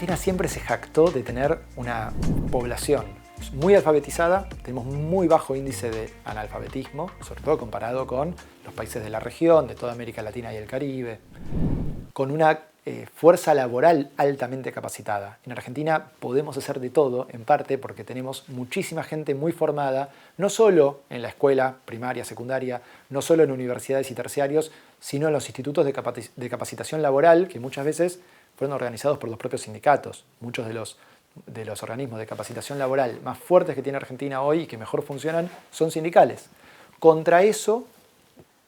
Argentina siempre se jactó de tener una población muy alfabetizada, tenemos un muy bajo índice de analfabetismo, sobre todo comparado con los países de la región, de toda América Latina y el Caribe, con una fuerza laboral altamente capacitada. En Argentina podemos hacer de todo, en parte porque tenemos muchísima gente muy formada, no solo en la escuela primaria, secundaria, no solo en universidades y terciarios, sino en los institutos de capacitación laboral, que muchas veces fueron organizados por los propios sindicatos. Muchos de los organismos de capacitación laboral más fuertes que tiene Argentina hoy y que mejor funcionan son sindicales. Contra eso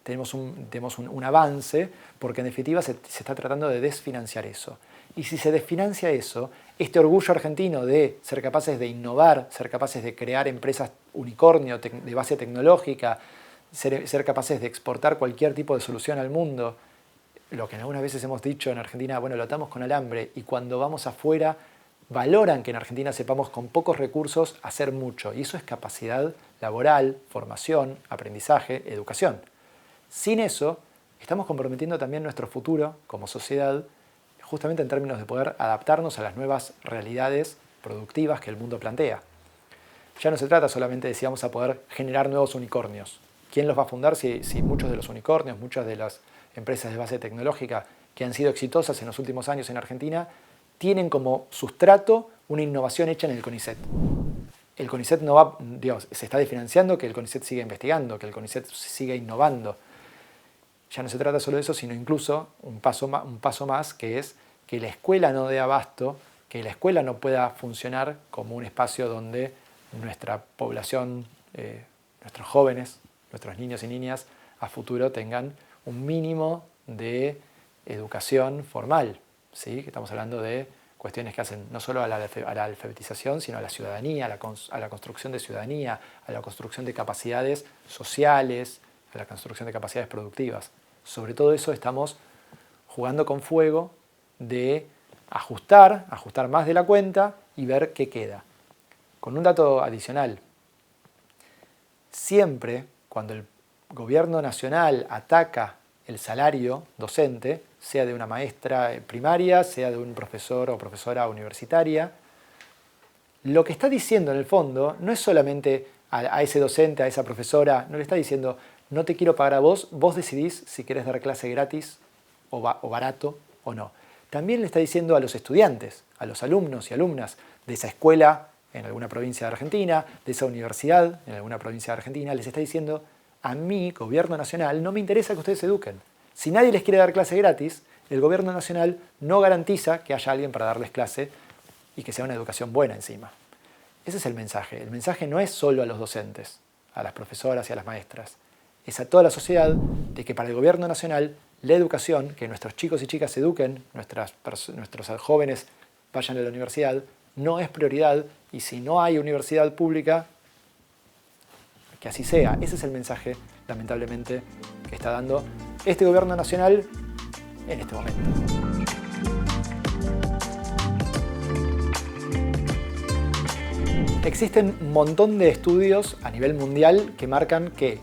tenemos un avance, porque en definitiva se está tratando de desfinanciar eso. Y si se desfinancia eso, este orgullo argentino de ser capaces de innovar, ser capaces de crear empresas unicornio de base tecnológica, ser capaces de exportar cualquier tipo de solución al mundo, lo que algunas veces hemos dicho en Argentina, bueno, lo atamos con alambre, y cuando vamos afuera valoran que en Argentina sepamos con pocos recursos hacer mucho. Y eso es capacidad laboral, formación, aprendizaje, educación. Sin eso, estamos comprometiendo también nuestro futuro como sociedad, justamente en términos de poder adaptarnos a las nuevas realidades productivas que el mundo plantea. Ya no se trata solamente de si vamos a poder generar nuevos unicornios. ¿Quién los va a fundar si muchos de los unicornios, muchas de las empresas de base tecnológica que han sido exitosas en los últimos años en Argentina tienen como sustrato una innovación hecha en el CONICET? El CONICET no va, se está desfinanciando que el CONICET siga investigando, que el CONICET siga innovando. Ya no se trata solo de eso, sino incluso un paso más, que es que la escuela no dé abasto, que la escuela no pueda funcionar como un espacio donde nuestra población, nuestros jóvenes, nuestros niños y niñas a futuro tengan un mínimo de educación formal, ¿sí? Que estamos hablando de cuestiones que hacen no solo a la alfabetización, sino a la ciudadanía, a la construcción de ciudadanía, a la construcción de capacidades sociales, a la construcción de capacidades productivas. Sobre todo eso estamos jugando con fuego de ajustar más de la cuenta y ver qué queda. Con un dato adicional, siempre cuando el gobierno nacional ataca el salario docente, sea de una maestra primaria, sea de un profesor o profesora universitaria, lo que está diciendo en el fondo no es solamente a ese docente, a esa profesora, no le está diciendo no te quiero pagar a vos, vos decidís si querés dar clase gratis o barato o no. También le está diciendo a los estudiantes, a los alumnos y alumnas de esa escuela en alguna provincia de Argentina, de esa universidad en alguna provincia de Argentina, les está diciendo a mí, gobierno nacional, no me interesa que ustedes se eduquen. Si nadie les quiere dar clase gratis, el gobierno nacional no garantiza que haya alguien para darles clase y que sea una educación buena encima. Ese es el mensaje. El mensaje no es solo a los docentes, a las profesoras y a las maestras. Es a toda la sociedad de que para el gobierno nacional la educación, que nuestros chicos y chicas se eduquen, nuestros jóvenes vayan a la universidad, no es prioridad, y si no hay universidad pública, que así sea. Ese es el mensaje, lamentablemente, que está dando este gobierno nacional en este momento. Existen un montón de estudios a nivel mundial que marcan que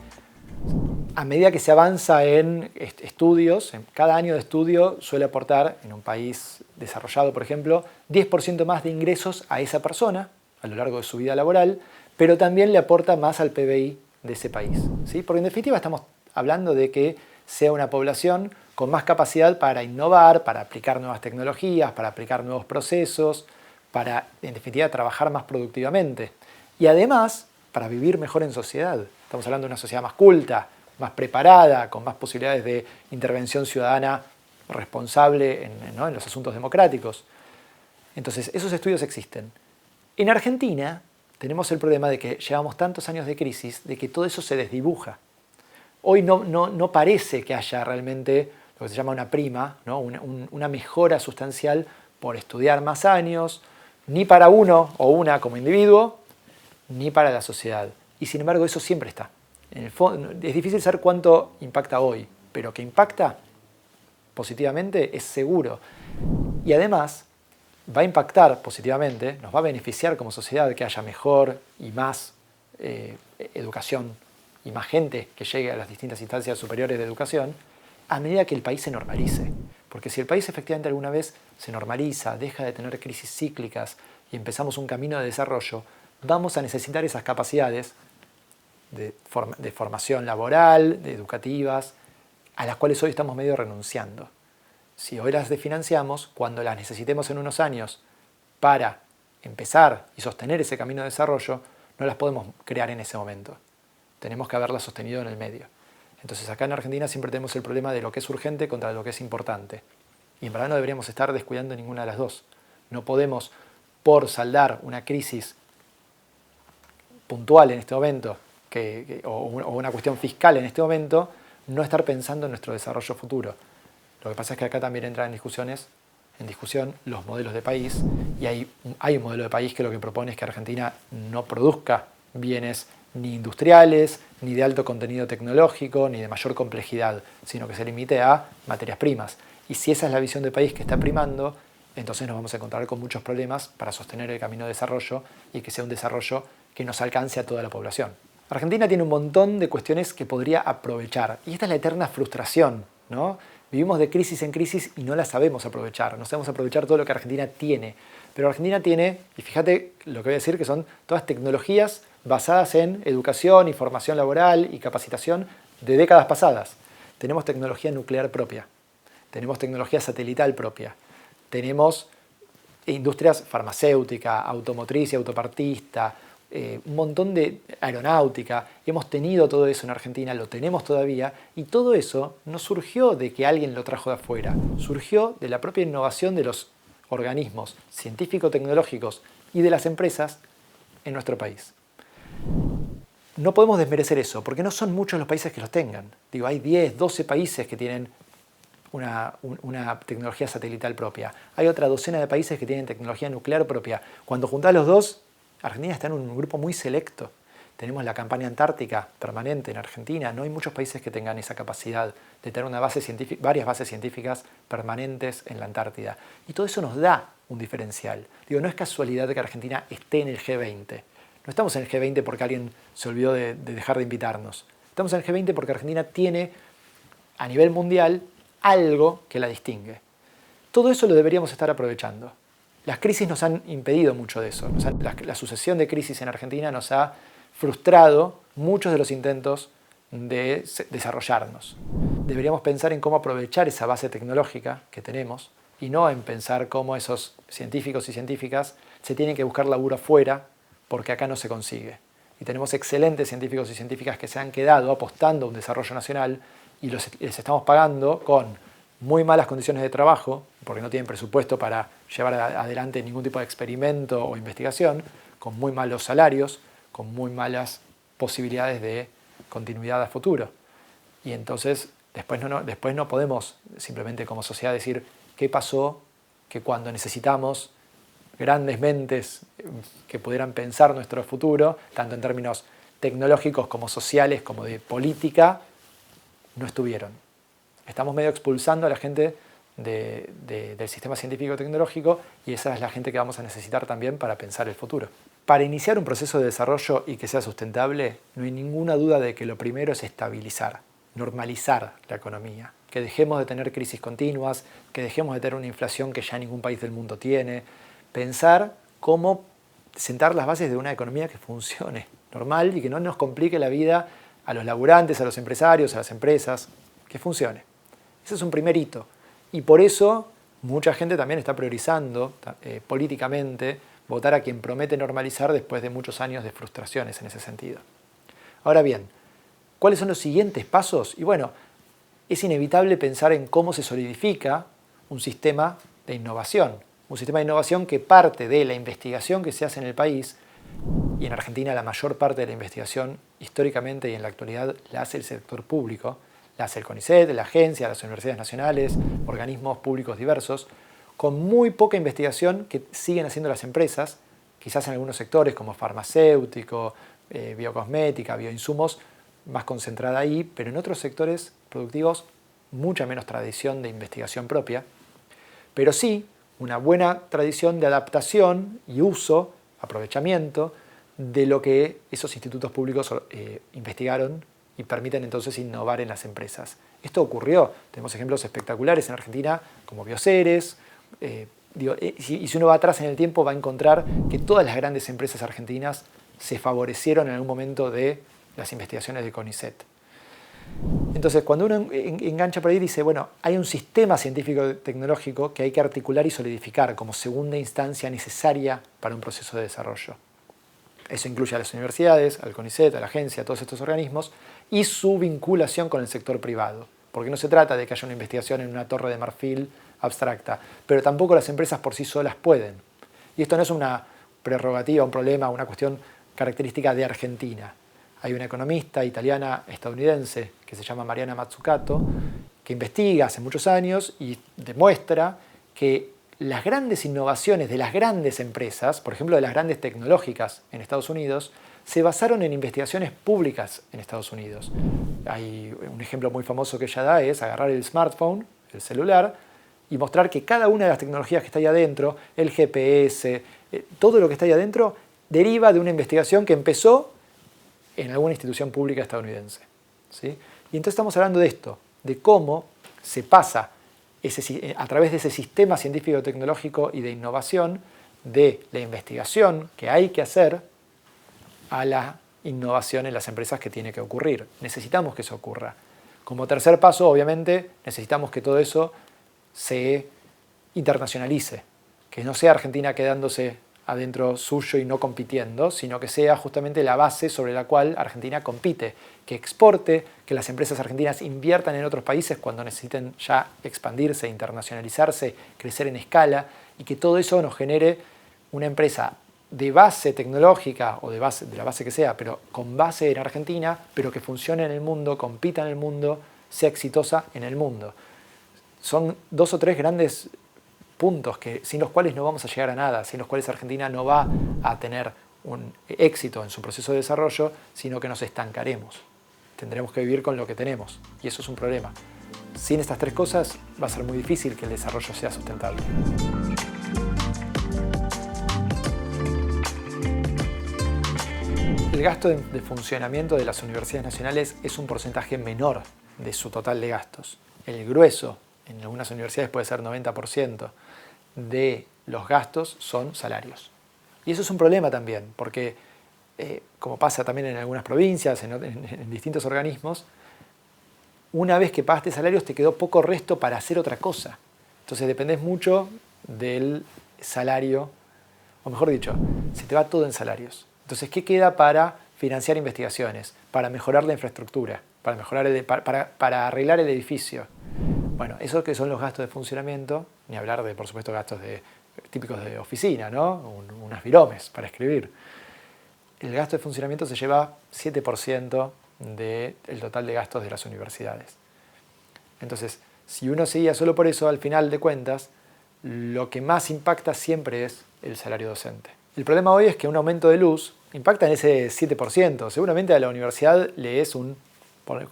a medida que se avanza en estudios, en cada año de estudio suele aportar, en un país desarrollado, por ejemplo, 10% más de ingresos a esa persona a lo largo de su vida laboral, pero también le aporta más al PBI de ese país, ¿sí? Porque en definitiva estamos hablando de que sea una población con más capacidad para innovar, para aplicar nuevas tecnologías, para aplicar nuevos procesos, para, en definitiva, trabajar más productivamente. Y además, para vivir mejor en sociedad. Estamos hablando de una sociedad más culta, más preparada, con más posibilidades de intervención ciudadana responsable en los asuntos democráticos. Entonces, esos estudios existen. En Argentina tenemos el problema de que llevamos tantos años de crisis, de que todo eso se desdibuja. Hoy no parece que haya realmente lo que se llama una prima, ¿no? una mejora sustancial por estudiar más años, ni para uno o una como individuo, ni para la sociedad. Y sin embargo eso siempre está. En el fondo, es difícil saber cuánto impacta hoy, pero que impacta positivamente es seguro. Y además va a impactar positivamente, nos va a beneficiar como sociedad que haya mejor y más educación y más gente que llegue a las distintas instancias superiores de educación a medida que el país se normalice. Porque si el país efectivamente alguna vez se normaliza, deja de tener crisis cíclicas y empezamos un camino de desarrollo, vamos a necesitar esas capacidades de formación laboral, de educativas, a las cuales hoy estamos medio renunciando. Si hoy las desfinanciamos, cuando las necesitemos en unos años para empezar y sostener ese camino de desarrollo, no las podemos crear en ese momento. Tenemos que haberlas sostenido en el medio. Entonces acá en Argentina siempre tenemos el problema de lo que es urgente contra lo que es importante. Y en verdad no deberíamos estar descuidando ninguna de las dos. No podemos, por saldar una crisis puntual en este momento, o una cuestión fiscal en este momento, no estar pensando en nuestro desarrollo futuro. Lo que pasa es que acá también entran en discusión los modelos de país, y hay un modelo de país que lo que propone es que Argentina no produzca bienes ni industriales, ni de alto contenido tecnológico, ni de mayor complejidad, sino que se limite a materias primas. Y si esa es la visión de país que está primando, entonces nos vamos a encontrar con muchos problemas para sostener el camino de desarrollo y que sea un desarrollo que nos alcance a toda la población. Argentina tiene un montón de cuestiones que podría aprovechar, y esta es la eterna frustración, ¿no? Vivimos de crisis en crisis y no la sabemos aprovechar, no sabemos aprovechar todo lo que Argentina tiene. Pero Argentina tiene, y fíjate lo que voy a decir, que son todas tecnologías basadas en educación y formación laboral y capacitación de décadas pasadas. Tenemos tecnología nuclear propia, tenemos tecnología satelital propia, tenemos industrias farmacéutica, automotriz y autopartista, un montón de aeronáutica. Hemos tenido todo eso en Argentina, lo tenemos todavía, y todo eso no surgió de que alguien lo trajo de afuera, surgió de la propia innovación de los organismos científico-tecnológicos y de las empresas en nuestro país. No podemos desmerecer eso, porque no son muchos los países que los tengan. Digo, hay 10, 12 países que tienen una tecnología satelital propia. Hay otra docena de países que tienen tecnología nuclear propia. Cuando juntás los dos, Argentina está en un grupo muy selecto. Tenemos la campaña antártica permanente en Argentina. No hay muchos países que tengan esa capacidad de tener varias bases científicas permanentes en la Antártida. Y todo eso nos da un diferencial. Digo, no es casualidad que Argentina esté en el G20. No estamos en el G20 porque alguien se olvidó de dejar de invitarnos. Estamos en el G20 porque Argentina tiene, a nivel mundial, algo que la distingue. Todo eso lo deberíamos estar aprovechando. Las crisis nos han impedido mucho de eso. La sucesión de crisis en Argentina nos ha frustrado muchos de los intentos de desarrollarnos. Deberíamos pensar en cómo aprovechar esa base tecnológica que tenemos y no en pensar cómo esos científicos y científicas se tienen que buscar laburo afuera porque acá no se consigue. Y tenemos excelentes científicos y científicas que se han quedado apostando a un desarrollo nacional y les estamos pagando con muy malas condiciones de trabajo, porque no tienen presupuesto para llevar adelante ningún tipo de experimento o investigación, con muy malos salarios, con muy malas posibilidades de continuidad a futuro. Y entonces después no podemos simplemente como sociedad decir qué pasó, que cuando necesitamos grandes mentes que pudieran pensar nuestro futuro, tanto en términos tecnológicos como sociales, como de política, no estuvieron. Estamos medio expulsando a la gente del sistema científico-tecnológico y esa es la gente que vamos a necesitar también para pensar el futuro. Para iniciar un proceso de desarrollo y que sea sustentable, no hay ninguna duda de que lo primero es estabilizar, normalizar la economía, que dejemos de tener crisis continuas, que dejemos de tener una inflación que ya ningún país del mundo tiene, pensar cómo sentar las bases de una economía que funcione normal y que no nos complique la vida a los laburantes, a los empresarios, a las empresas, que funcione. Ese es un primer hito. Y por eso mucha gente también está priorizando políticamente votar a quien promete normalizar después de muchos años de frustraciones en ese sentido. Ahora bien, ¿cuáles son los siguientes pasos? Y bueno, es inevitable pensar en cómo se solidifica un sistema de innovación. Un sistema de innovación que parte de la investigación que se hace en el país, y en Argentina la mayor parte de la investigación históricamente y en la actualidad la hace el sector público, la hace el CONICET, la agencia, las universidades nacionales, organismos públicos diversos, con muy poca investigación que siguen haciendo las empresas, quizás en algunos sectores como farmacéutico, biocosmética, bioinsumos, más concentrada ahí, pero en otros sectores productivos mucha menos tradición de investigación propia, pero sí una buena tradición de adaptación y uso, aprovechamiento, de lo que esos institutos públicos investigaron y permiten entonces innovar en las empresas. Esto ocurrió, tenemos ejemplos espectaculares en Argentina como Bioceres, y si uno va atrás en el tiempo va a encontrar que todas las grandes empresas argentinas se favorecieron en algún momento de las investigaciones de CONICET. Entonces, cuando uno engancha por ahí, dice, bueno, hay un sistema científico-tecnológico que hay que articular y solidificar como segunda instancia necesaria para un proceso de desarrollo. Eso incluye a las universidades, al CONICET, a la agencia, a todos estos organismos, y su vinculación con el sector privado. Porque no se trata de que haya una investigación en una torre de marfil abstracta, pero tampoco las empresas por sí solas pueden. Y esto no es una prerrogativa, un problema, una cuestión característica de Argentina. Hay una economista italiana estadounidense que se llama Mariana Mazzucato, que investiga hace muchos años y demuestra que las grandes innovaciones de las grandes empresas, por ejemplo de las grandes tecnológicas en Estados Unidos, se basaron en investigaciones públicas en Estados Unidos. Hay un ejemplo muy famoso que ella da es agarrar el smartphone, el celular, y mostrar que cada una de las tecnologías que está ahí adentro, el GPS, todo lo que está ahí adentro, deriva de una investigación que empezó en alguna institución pública estadounidense. ¿Sí? Y entonces estamos hablando de esto, de cómo se pasa a través de ese sistema científico-tecnológico y de innovación, de la investigación que hay que hacer a la innovación en las empresas que tiene que ocurrir. Necesitamos que eso ocurra. Como tercer paso, obviamente, necesitamos que todo eso se internacionalice, que no sea Argentina quedándose adentro suyo y no compitiendo, sino que sea justamente la base sobre la cual Argentina compite, que exporte, que las empresas argentinas inviertan en otros países cuando necesiten ya expandirse, internacionalizarse, crecer en escala, y que todo eso nos genere una empresa de base tecnológica o de la base que sea, pero con base en Argentina, pero que funcione en el mundo, compita en el mundo, sea exitosa en el mundo. Son 2 o 3 grandes puntos sin los cuales no vamos a llegar a nada, sin los cuales Argentina no va a tener un éxito en su proceso de desarrollo, sino que nos estancaremos. Tendremos que vivir con lo que tenemos, y eso es un problema. Sin estas 3 cosas va a ser muy difícil que el desarrollo sea sustentable. El gasto de funcionamiento de las universidades nacionales es un porcentaje menor de su total de gastos. El grueso, en algunas universidades puede ser 90%, de los gastos son salarios. Y eso es un problema también, porque como pasa también en algunas provincias, en distintos organismos, una vez que pagaste salarios te quedó poco resto para hacer otra cosa. Entonces dependés mucho del salario, o mejor dicho, se te va todo en salarios. Entonces, ¿qué queda para financiar investigaciones? Para mejorar la infraestructura, para arreglar el edificio. Bueno, eso que son los gastos de funcionamiento, ni hablar de, por supuesto, gastos típicos de oficina, ¿no? Unas viromes para escribir. El gasto de funcionamiento se lleva 7% del total de gastos de las universidades. Entonces, si uno seguía solo por eso, al final de cuentas, lo que más impacta siempre es el salario docente. El problema hoy es que un aumento de luz impacta en ese 7%. Seguramente a la universidad le es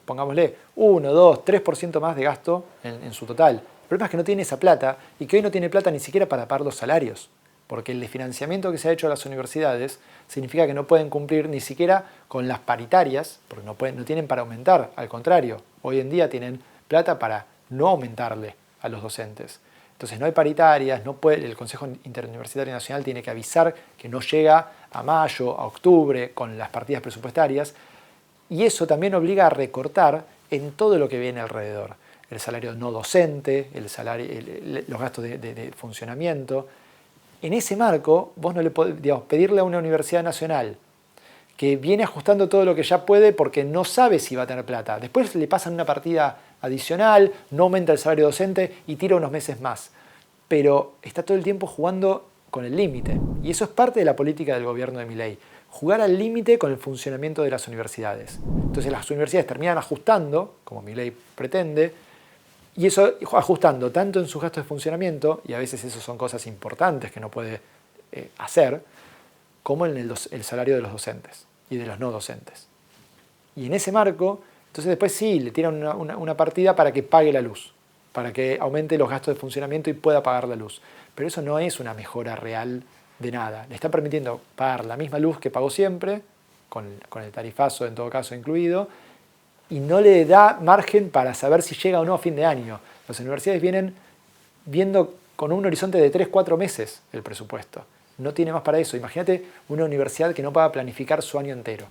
pongámosle, 1, 2, 3% más de gasto en su total. El problema es que no tiene esa plata y que hoy no tiene plata ni siquiera para pagar los salarios. Porque el desfinanciamiento que se ha hecho a las universidades significa que no pueden cumplir ni siquiera con las paritarias, porque no tienen para aumentar. Al contrario, hoy en día tienen plata para no aumentarle a los docentes. Entonces no hay paritarias, el Consejo Interuniversitario Nacional tiene que avisar que no llega a mayo, a octubre, con las partidas presupuestarias, y eso también obliga a recortar en todo lo que viene alrededor. El salario no docente, los gastos de funcionamiento. En ese marco, vos no le podés pedirle a una universidad nacional que viene ajustando todo lo que ya puede porque no sabe si va a tener plata. Después le pasan una partida adicional, no aumenta el salario docente y tira unos meses más. Pero está todo el tiempo jugando con el límite. Y eso es parte de la política del gobierno de Milei. Jugar al límite con el funcionamiento de las universidades. Entonces las universidades terminan ajustando, como Milei pretende, y eso ajustando tanto en sus gastos de funcionamiento, y a veces eso son cosas importantes que no puede hacer, como en el salario de los docentes y de los no docentes. Y en ese marco, entonces después sí, le tiran una partida para que pague la luz, para que aumente los gastos de funcionamiento y pueda pagar la luz. Pero eso no es una mejora real de nada. Le está permitiendo pagar la misma luz que pagó siempre, con el tarifazo en todo caso incluido, y no le da margen para saber si llega o no a fin de año. Las universidades vienen viendo con un horizonte de 3-4 meses el presupuesto. No tiene más para eso. Imagínate una universidad que no pueda planificar su año entero.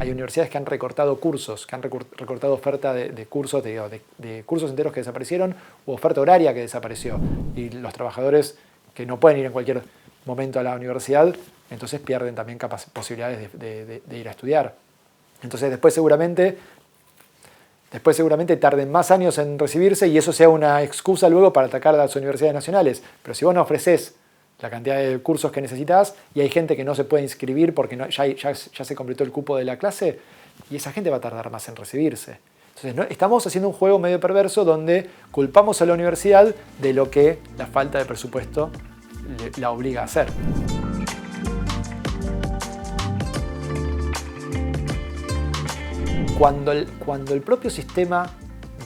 Hay universidades que han recortado cursos, que han recortado oferta de cursos, de cursos enteros que desaparecieron u oferta horaria que desapareció. Y los trabajadores que no pueden ir en cualquier momento a la universidad, entonces pierden también posibilidades de ir a estudiar. Entonces después seguramente tarden más años en recibirse y eso sea una excusa luego para atacar a las universidades nacionales. Pero si vos no ofreces la cantidad de cursos que necesitas y hay gente que no se puede inscribir porque ya se completó el cupo de la clase, y esa gente va a tardar más en recibirse. Entonces, estamos haciendo un juego medio perverso donde culpamos a la universidad de lo que la falta de presupuesto la obliga a hacer. Cuando el propio sistema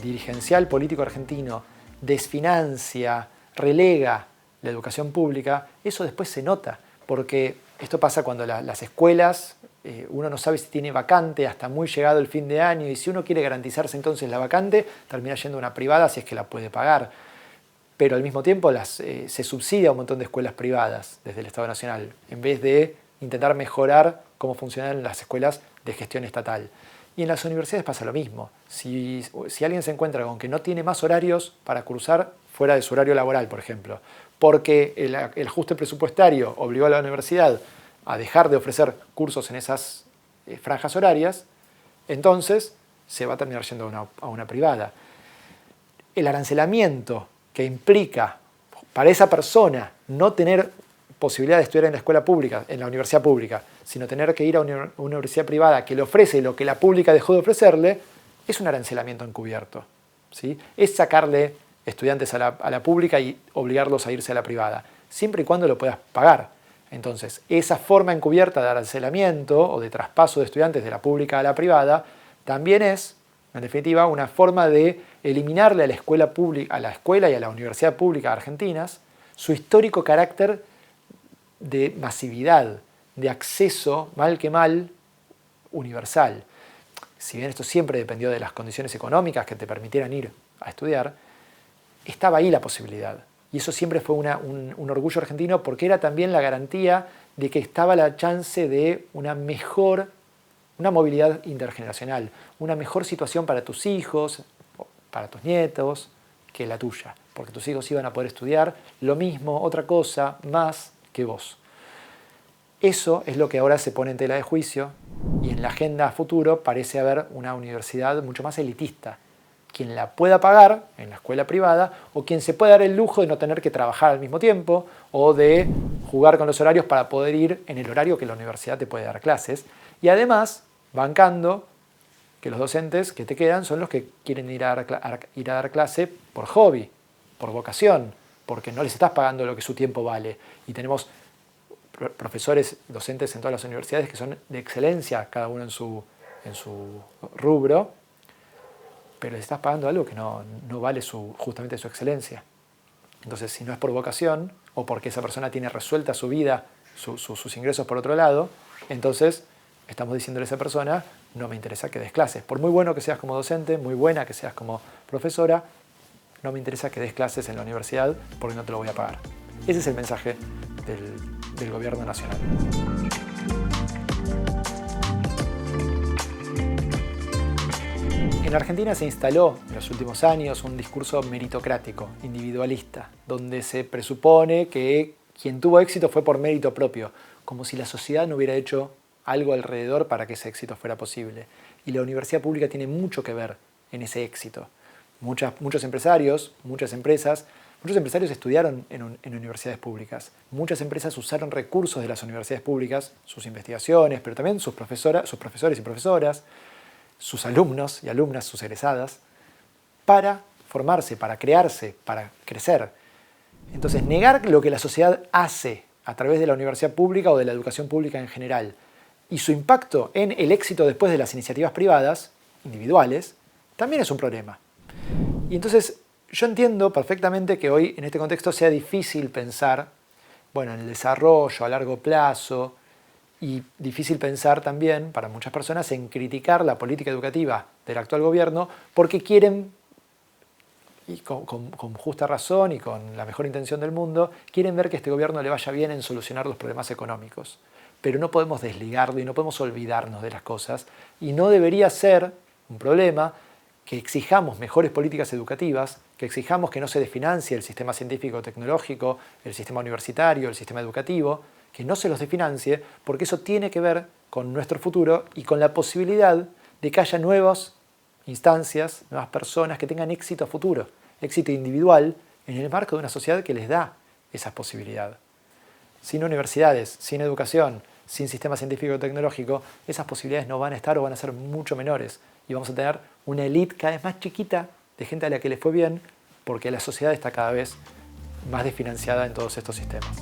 dirigencial político argentino desfinancia, relega la educación pública, eso después se nota, porque esto pasa cuando las escuelas, uno no sabe si tiene vacante hasta muy llegado el fin de año, y si uno quiere garantizarse entonces la vacante, termina yendo a una privada si es que la puede pagar. Pero al mismo tiempo se subsidia un montón de escuelas privadas desde el Estado Nacional, en vez de intentar mejorar cómo funcionan las escuelas de gestión estatal. Y en las universidades pasa lo mismo. Si alguien se encuentra con que no tiene más horarios para cursar fuera de su horario laboral, por ejemplo, porque el ajuste presupuestario obligó a la universidad a dejar de ofrecer cursos en esas franjas horarias, entonces se va a terminar yendo a una privada. El arancelamiento que implica para esa persona no tener posibilidad de estudiar en la escuela pública, en la universidad pública, sino tener que ir a una universidad privada que le ofrece lo que la pública dejó de ofrecerle, es un arancelamiento encubierto, ¿sí? Es sacarle estudiantes a la pública y obligarlos a irse a la privada, siempre y cuando lo puedas pagar. Entonces, esa forma encubierta de arancelamiento o de traspaso de estudiantes de la pública a la privada también es, en definitiva, una forma de eliminarle a la escuela y a la universidad pública argentinas su histórico carácter de masividad, de acceso, mal que mal, universal. Si bien esto siempre dependió de las condiciones económicas que te permitieran ir a estudiar, estaba ahí la posibilidad. Y eso siempre fue un orgullo argentino porque era también la garantía de que estaba la chance de una movilidad intergeneracional, una mejor situación para tus hijos, para tus nietos, que la tuya. Porque tus hijos iban a poder estudiar lo mismo, otra cosa, más que vos. Eso es lo que ahora se pone en tela de juicio y en la agenda futuro parece haber una universidad mucho más elitista. Quien la pueda pagar en la escuela privada o quien se pueda dar el lujo de no tener que trabajar al mismo tiempo o de jugar con los horarios para poder ir en el horario que la universidad te puede dar clases. Y además, bancando que los docentes que te quedan son los que quieren ir a dar clase por hobby, por vocación, porque no les estás pagando lo que su tiempo vale. Y tenemos profesores, docentes en todas las universidades que son de excelencia, cada uno en su rubro, pero les estás pagando algo que no vale justamente su excelencia. Entonces, si no es por vocación o porque esa persona tiene resuelta su vida, sus ingresos por otro lado, entonces estamos diciéndole a esa persona, no me interesa que des clases. Por muy bueno que seas como docente, muy buena que seas como profesora, no me interesa que des clases en la universidad porque no te lo voy a pagar. Ese es el mensaje del gobierno nacional. En Argentina se instaló en los últimos años un discurso meritocrático, individualista, donde se presupone que quien tuvo éxito fue por mérito propio, como si la sociedad no hubiera hecho algo alrededor para que ese éxito fuera posible. Y la universidad pública tiene mucho que ver en ese éxito. Muchos empresarios, muchos empresarios estudiaron en universidades públicas. Muchas empresas usaron recursos de las universidades públicas, sus investigaciones, pero también sus profesores y profesoras, sus alumnos y alumnas, sus egresadas, para formarse, para crearse, para crecer. Entonces, negar lo que la sociedad hace a través de la universidad pública o de la educación pública en general y su impacto en el éxito después de las iniciativas privadas, individuales, también es un problema. Y entonces, yo entiendo perfectamente que hoy en este contexto sea difícil pensar, en el desarrollo a largo plazo Y difícil pensar también, para muchas personas, en criticar la política educativa del actual gobierno porque quieren, y con justa razón y con la mejor intención del mundo, quieren ver que este gobierno le vaya bien en solucionar los problemas económicos. Pero no podemos desligarlo y no podemos olvidarnos de las cosas. Y no debería ser un problema que exijamos mejores políticas educativas, que exijamos que no se desfinancie el sistema científico-tecnológico, el sistema universitario, el sistema educativo, que no se los desfinancie, porque eso tiene que ver con nuestro futuro y con la posibilidad de que haya nuevas instancias, nuevas personas que tengan éxito a futuro, éxito individual, en el marco de una sociedad que les da esa posibilidad. Sin universidades, sin educación, sin sistema científico-tecnológico, esas posibilidades no van a estar o van a ser mucho menores. Y vamos a tener una élite cada vez más chiquita de gente a la que le fue bien, porque la sociedad está cada vez más desfinanciada en todos estos sistemas.